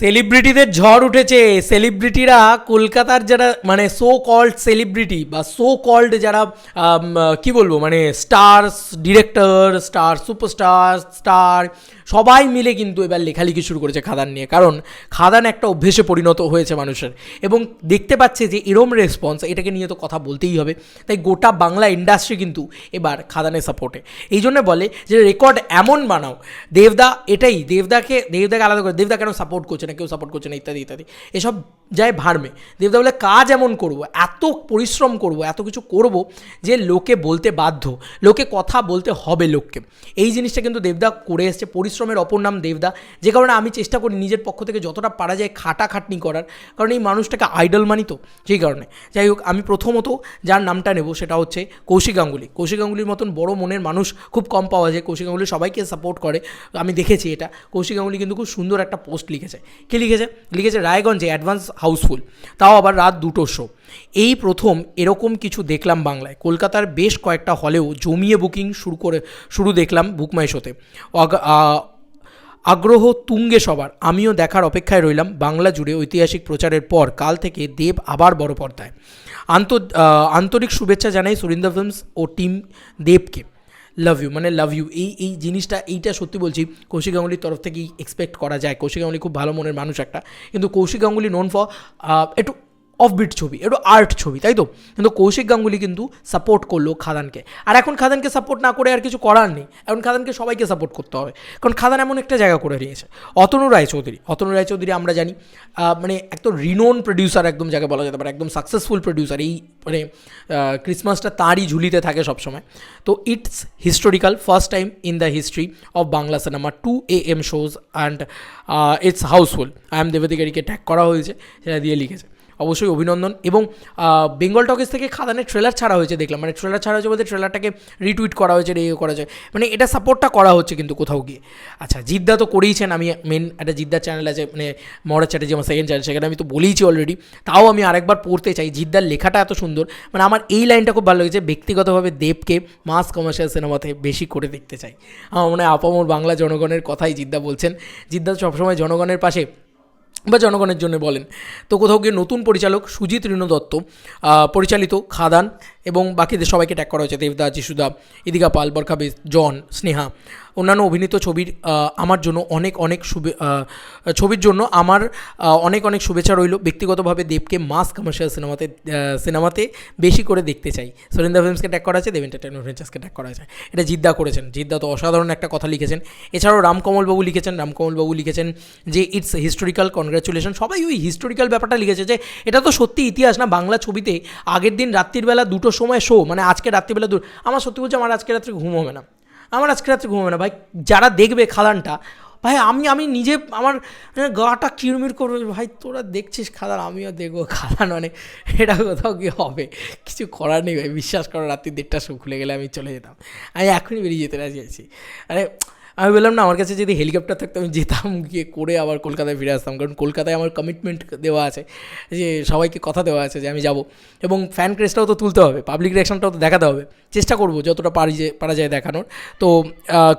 সেলিব্রিটিদের ঝড় উঠেছে। সেলিব্রিটিরা কলকাতার যারা মানে সো কল্ড সেলিব্রিটি বা সো কল্ড যারা কি বলবো মানে star, director, star, superstar, star সবাই মিলে কিন্তু এবার লেখালেখি শুরু করেছে খাদান নিয়ে। কারণ খাদান একটা অভ্যেসে পরিণত হয়েছে মানুষের, এবং দেখতে পাচ্ছে যে এরম রেসপন্স, এটাকে নিয়ে তো কথা বলতেই হবে। তাই গোটা বাংলা ইন্ডাস্ট্রি কিন্তু এবার খাদানের সাপোর্টে। এই জন্য বলে যে রেকর্ড এমন বানাও। দেবদা এটাই, দেবদাকে আলাদা করে, দেবদা কেন সাপোর্ট করছে না, কেউ সাপোর্ট করছে না, ইত্যাদি ইত্যাদি, এসব যায় ভাড়মে। দেবদা বলে কাজ এমন করবো, এত পরিশ্রম করব, এত কিছু করব যে লোকে বলতে বাধ্য, লোকে কথা বলতে হবে লোককে। এই জিনিসটা কিন্তু দেবদা করে এসছে, পরিশ্রমের অপর নাম দেবদা। যে কারণে আমি চেষ্টা করি নিজের পক্ষ থেকে যতটা পারা যায় খাটাখাটনি করার, কারণ এই মানুষটাকে আইডল মানি তো, সেই কারণে। যাই হোক, আমি প্রথমত যার নামটা নেব সেটা হচ্ছে কৌশিক গাঙ্গুলি। কৌশিক গাঙ্গুলির মতন বড় মনের মানুষ খুব কম পাওয়া যায়। কৌশিক গাঙ্গুলি সবাইকে সাপোর্ট করে, আমি দেখেছি এটা। কৌশিক গাঙ্গুলি কিন্তু খুব সুন্দর একটা পোস্ট লিখেছে। কী লিখেছে রায়গঞ্জে অ্যাডভান্স হাউসফুল, তাও আবার রাত 2টোর শো। এই প্রথম এরকম কিছু দেখলাম বাংলায়। কলকাতার বেশ কয়েকটা হলেও জমিয়ে বুকিং শুরু দেখলাম বুকমাই শোতে। আগ্রহ তুঙ্গে সবার। আমিও দেখার অপেক্ষায় রইলাম। বাংলা জুড়ে ঐতিহাসিক প্রচারের পর কাল থেকে দেব আবার বড় পর্দায়। আন্তরিক শুভেচ্ছা জানাই সুরিন্দর ফিল্মস ও টিম দেবকে। লাভ ইউ, মানে লাভ ইউ। এই জিনিসটা, এইটা সত্যি বলছি কৌশিক গাঙ্গুলির তরফ থেকেই এক্সপেক্ট করা যায়। কৌশিক গাঙ্গুলি খুব ভালো মনের মানুষ একটা, কিন্তু কৌশিক গাঙ্গুলি নোন ফর একটু অফবিট ছবি, একটু আর্ট ছবি, তাই তো? কিন্তু কৌশিক গাঙ্গুলি কিন্তু সাপোর্ট করলো খাদানকে। আর এখন খাদানকে সাপোর্ট না করে আর কিছু করার নেই, এখন খাদানকে সবাইকে সাপোর্ট করতে হবে। কারণ খাদান এমন একটা জায়গা করে নিয়েছে। অতনু রায়চৌধুরী আমরা জানি মানে একদম রিনোন প্রডিউসার, একদম যাকে বলা যেতে পারে একদম সাকসেসফুল প্রডিউসার। এই মানে ক্রিসমাসটা তাঁরই ঝুলিতে থাকে সবসময়। তো it's historical, first time in the history of Bangla cinema 2 AM shows and it's housefull. I am দেবাধিকারীকে ট্যাগ করা হয়েছে, সেটা দিয়ে লিখেছে। অবশ্যই অভিনন্দন। এবং বেঙ্গল টকিজ থেকে খাদানের ট্রেলার ছাড়া হয়েছে দেখলাম, মানে ট্রেলার ছাড়া হয়েছে বলতে ট্রেলারটাকে রিটুইট করা হয়েছে, করা যায়, মানে এটা সাপোর্টটা করা হচ্ছে কিন্তু কোথাও গিয়ে। আচ্ছা, জিদ্দা তো করেইছেন। আমি মেন একটা জিদ্দার চ্যানেল আছে, মানে মহারাজ চ্যাটার্জি আমার সেকেন্ড চ্যানেল, সেখানে আমি তো বলেইছি অলরেডি, তাও আমি আরেকবার পড়তে চাই। জিদ্দার লেখাটা এত সুন্দর, মানে আমার এই লাইনটা খুব ভালো লেগেছে, ব্যক্তিগতভাবে দেবকে মাস কমার্শিয়াল সিনেমাতে বেশি করে দেখতে চাই। আমার মনে হয় আপামর বাংলা জনগণের কথাই জিদ্দা বলছেন। জিদ্দা সবসময় জনগণের পাশে বা জনগণের জন্য বলেন। তো কোথাও গিয়ে নতুন পরিচালক সুজিত ঋণু দত্ত পরিচালিত খাদান, এবং বাকিদের সবাইকে ট্যাগ করা হয়েছে, দেবদা, যিশুদা, ইদিকা পাল, বরখা বেশ, জন, স্নেহা। অন্যান্য অভিনীত ছবির আমার জন্য ছবির জন্য আমার অনেক শুভেচ্ছা রইল। ব্যক্তিগতভাবে দেবকে মাস কমার্শিয়াল সিনেমাতে বেশি করে দেখতে চাই। সুরিন্দর ফিল্মসকে ট্যাগ করা আছে, দেব এন্টারটেইনমেন্ট ভেঞ্চার্সকে ট্যাগ করা আছে। এটা জিদ্দা করেছেন। জিদ্দা তো অসাধারণ একটা কথা লিখেছেন। এছাড়াও রামকমলবাবু লিখেছেন যে ইটস হিস্টোরিক্যাল, কনগ্রাচুলেশন। সবাই ওই হিস্টোরিক্যাল ব্যাপারটা লিখেছে যে এটা তো সত্যি ইতিহাস না। বাংলা ছবিতে আগের দিন রাত্রিবেলা 2টোর সময় শো, মানে আজকে রাত্রিবেলা আমার সত্যি বলছি আমার আজকে রাত্রে ঘুম হবে না, ভাই। যারা দেখবে খাদানটা, ভাই আমি নিজে আমার গাটা কিরমির করবে, ভাই তোরা দেখছিস খাদান, আমিও দেখবো খাদান, মানে এটা কোথাও কি হবে, কিছু করার নেই ভাই। বিশ্বাস করো, রাত্রি 1টার শো খুলে গেলে আমি চলে যেতাম, আমি এখনই বেরিয়ে যেতে রাজি আছি। আরে আমি বললাম না, আমার কাছে যদি হেলিকপ্টার থাকতো আমি যেতাম, গিয়ে করে আবার কলকাতায় ফিরে আসতাম। কারণ কলকাতায় আমার কমিটমেন্ট দেওয়া আছে, যে সবাইকে কথা দেওয়া আছে যে আমি যাব, এবং ফ্যান ক্রেজটাও তো তুলতে হবে, পাবলিক রিঅ্যাকশনটাও তো দেখাতে হবে। চেষ্টা করবো যতটা পারা যায় দেখানোর। তো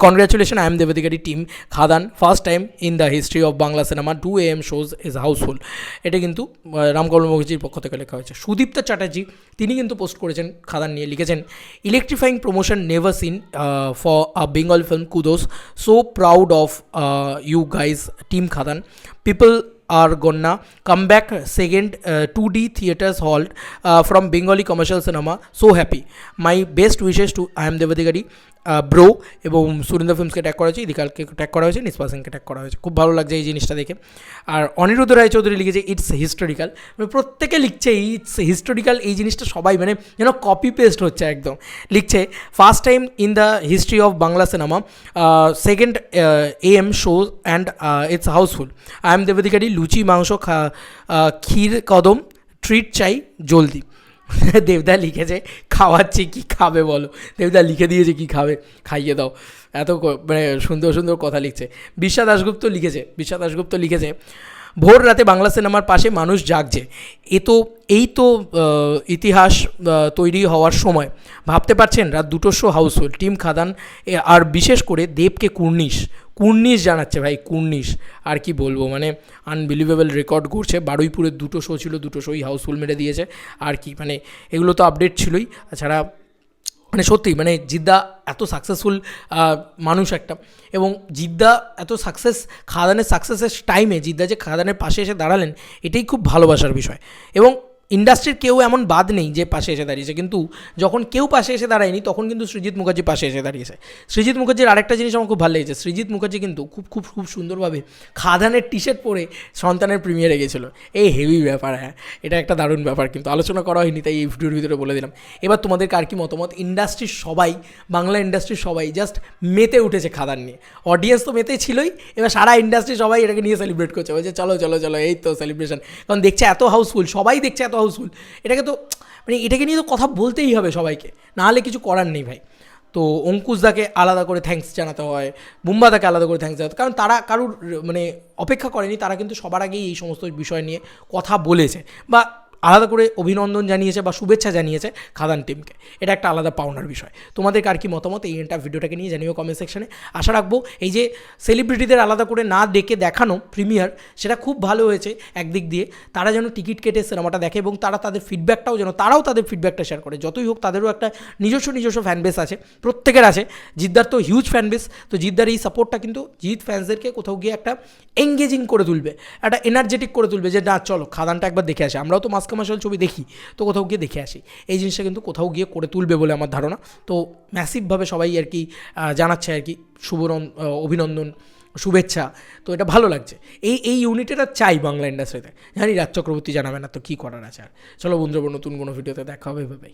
congratulation, I am দেবাধিকারী team. Khadaan first time in the history of Bangla cinema 2 AM shows is Housefull. এটা কিন্তু রামকমল মুখার্জির পক্ষ থেকে লেখা হয়েছে। সুদীপ্তা চ্যাটার্জি তিনি কিন্তু পোস্ট করেছেন খাদান নিয়ে, লিখেছেন electrifying promotion never seen for a Bengal film, kudos, so proud of you guys, team Khadan. People are gonna come back second 2D theaters hall from Bengali commercial cinema. So happy. My best wishes to I am Devadhikari bro, এবং Surinder ফিল্মসকে tag করা হয়েছে, ইদিকালকে tag করা হয়েছে, নিষ্পা সিংকে tag করা হয়েছে। খুব ভালো লাগছে এই জিনিসটা দেখে। আর অনিরুদ্ধ রায়চৌধুরী লিখেছে ইটস হিস্টোরিক্যাল, মানে প্রত্যেকে লিখছে ইটস হিস্টোরিক্যাল। এই জিনিসটা সবাই মানে যেন কপি পেস্ট হচ্ছে একদম। লিখছে first time in the history of Bangla cinema, second AM show and it's housefull. I M দেবাধিকারী, লুচি, মাংস, ক্ষীর কদম, ট্রিট চাই জলদি। দেবদা লিখেছে খাওয়াচ্ছি, কি খাবে বলো? দেবদা লিখে দিয়েছে কি খাবে, খাইয়ে দাও। এত মানে সুন্দর সুন্দর কথা লিখছে। বিশ্বা দাশগুপ্ত লিখেছে ভোর রাতে বাংলা সিনেমার পাশে মানুষ জাগছে, এই তো ইতিহাস তৈরি হওয়ার সময়। ভাবতে পারছেন রাত 2টোর শো হাউসফুল, টিম খাদান আর বিশেষ করে দেবকে কুর্নিশ জানাচ্ছে ভাই, কুর্নিশ। আর কি বলবো, মানে আনবিলিভেবল রেকর্ড করছে। বারুইপুরের 2টো শো ছিল, 2টো শোই হাউসফুল মেরে দিয়েছে। আর কি মানে এগুলো তো আপডেট ছিলই। তাছাড়া মানে সত্যি মানে জিদ্দা এত সাকসেসফুল মানুষ একটা, এবং জিদ্দা এত খাদানের সাকসেসের টাইমে জিদ্দা যে খাদানের পাশে এসে দাঁড়ালেন, এটাই খুব ভালোবাসার বিষয়। এবং ইন্ডাস্ট্রির কেউ এমন বাদ নেই যে পাশে এসে দাঁড়িয়েছে, কিন্তু যখন কেউ পাশে এসে দাঁড়ায়নি তখন কিন্তু সৃজিত মুখার্জি পাশে এসে দাঁড়িয়েছে। সৃজিত মুখার্জির আরেকটা জিনিস আমার খুব ভালো লেগেছে, সৃজিত মুখার্জি কিন্তু খুব খুব খুব সুন্দরভাবে খাদানের টি শার্ট পরে সন্তানের প্রিমিয়ারে গেছিলো। এই হেভি ব্যাপার, হ্যাঁ এটা একটা দারুণ ব্যাপার, কিন্তু আলোচনা করা হয়নি তাই এই ভিডিওর ভিতরে বলে দিলাম। এবার তোমাদের কার কি মতামত? ইন্ডাস্ট্রির সবাই, বাংলা ইন্ডাস্ট্রির সবাই জাস্ট মেতে উঠেছে খাদান নিয়ে। অডিয়েন্স তো মেতে ছিলই, এবার সারা ইন্ডাস্ট্রি সবাই এটাকে নিয়ে সেলিব্রেট করছে, বলছে চলো চলো চলো এই তো সেলিব্রেশন। কারণ দেখছে এত হাউসফুল, সবাই দেখছে এত হাউসফুল, এটাকে তো মানে এটাকে নিয়ে তো কথা বলতেই হবে সবাইকে, নাহলে কিছু করার নেই ভাই। তো অঙ্কুশদাকে আলাদা করে থ্যাঙ্কস জানাতে হয়, বুম্বাদাকে আলাদা করে থ্যাঙ্কস জানাতে, কারণ তারা কারুর মানে অপেক্ষা করেনি, তারা কিন্তু সবার আগেই এই সমস্ত বিষয় নিয়ে কথা বলেছে বা আলাদা করে অভিনন্দন জানিয়েছে বা শুভেচ্ছা জানিয়েছে খাদান টিমকে। এটা একটা আলাদা পাওনার বিষয়। তোমাদের কার কি মতামত এই এন্টার ভিডিওটাকে নিয়ে জানিও কমেন্ট সেকশনে। আশা রাখবো এই যে সেলিব্রিটিদের আলাদা করে না ডেকে দেখানো প্রিমিয়ার, সেটা খুব ভালো হয়েছে একদিক দিয়ে। তারা যেন টিকিট কেটে সিনেমাটা দেখে এবং তারা তাদের ফিডব্যাকটাও যেন তারাও তাদের ফিডব্যাকটা শেয়ার করে। যতই হোক তাদেরও একটা নিজস্ব ফ্যান বেস আছে, প্রত্যেকের আছে। জিদ্দার তো হিউজ ফ্যান বেস, তো জিদ্দার এই সাপোর্টটা কিন্তু জিৎ ফ্যান্সদেরকে কোথাও গিয়ে একটা এঙ্গেজিং করে তুলবে, একটা এনার্জেটিক করে তুলবে, যে না চলো খাদানটা একবার দেখে আসে। আমরাও তো মাস কমার্শিয়াল ছবি দেখি, তো কোথাও গিয়ে দেখে আসি। এই জিনিসটা কিন্তু কোথাও গিয়ে করে তুলবে বলে আমার ধারণা। তো ম্যাসিভভাবে সবাই আর কি জানাচ্ছে আর কি অভিনন্দন, শুভেচ্ছা। তো এটা ভালো লাগছে, এই ইউনিটেটা চাই বাংলা ইন্ডাস্ট্রিতে। জানি রাজ চক্রবর্তী জানাবে না, তো কী করার আছে আর। চলো বন্ধুরা, নতুন কোনো ভিডিওতে দেখা হবে, ভাই।